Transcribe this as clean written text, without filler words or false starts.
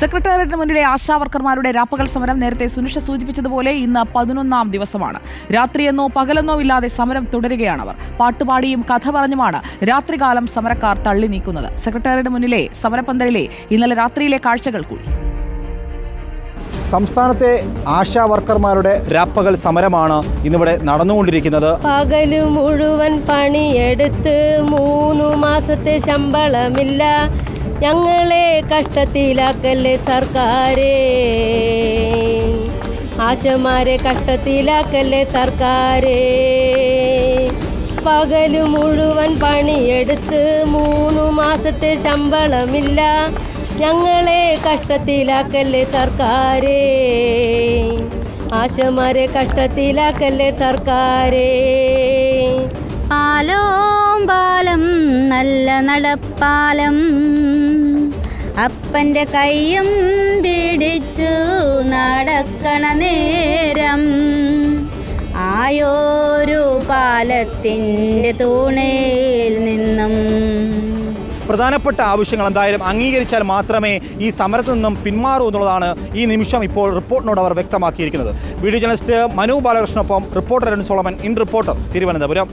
സെക്രട്ടേറിയറ്റിന് മുന്നിലെ ആശാവർക്കർമാരുടെ രാപ്പകൽ സമരം നേരത്തെ സുനിഷ സൂചിപ്പിച്ചതുപോലെ ഇന്ന് 11ാം ദിവസമാണ്. രാത്രിയെന്നോ പകലെന്നോ ഇല്ലാതെ സമരം തുടരുകയാണവർ. പാട്ടുപാടിയും കഥ പറഞ്ഞുമാണ് രാത്രികാലം സമരക്കാർ തള്ളി നീക്കുന്നത്. സെക്രട്ടേറിയറ്റിന് മുന്നിലെ സമരപന്തലിലെ ഇന്നലെ രാത്രിയിലെ കാഴ്ചകൾ കൂടി. സംസ്ഥാനത്തെ ആശാ വർക്കർമാരുടെ രാപ്പകൽ സമരമാണ് ഇന്നിവിടെ നടന്നുകൊണ്ടിരിക്കുന്നത്. പകല് മുഴുവൻ പണിയെടുത്ത് 3 മാസത്തെ ശമ്പളമില്ല, ഞങ്ങളെ കഷ്ടത്തിലാക്കല്ലേ സർക്കാരേ, ആശമാരെ കഷ്ടത്തിലാക്കല്ലേ സർക്കാരേ. പകല് മുഴുവൻ പണിയെടുത്ത് 3 മാസത്തെ ശമ്പളമില്ല, ഞങ്ങളെ കഷ്ടത്തിലാക്കല്ലേ സർക്കാരേ, ആശമാരെ കഷ്ടത്തിലാക്കല്ലേ സർക്കാരേ. പാലം നല്ല നടപ്പാലം, അപ്പൻ്റെ കൈയും പിടിച്ചു നടക്കണ നേരം, ആയോരു പാലത്തിൻ്റെ തൂണയിൽ നിന്നും പ്രധാനപ്പെട്ട ആവശ്യങ്ങൾ എന്തായാലും അംഗീകരിച്ചാൽ മാത്രമേ ഈ സമരത്തിൽ നിന്നും പിന്മാറൂ എന്നുള്ളതാണ് ഈ നിമിഷം ഇപ്പോൾ റിപ്പോർട്ടിനോട് അവർ വ്യക്തമാക്കിയിരിക്കുന്നത്. വീഡിയോ ജേർണലിസ്റ്റ് മനു ബാലകൃഷ്ണനൊപ്പം reporter Arun Solomon, in reporter, Thiruvananthapuram.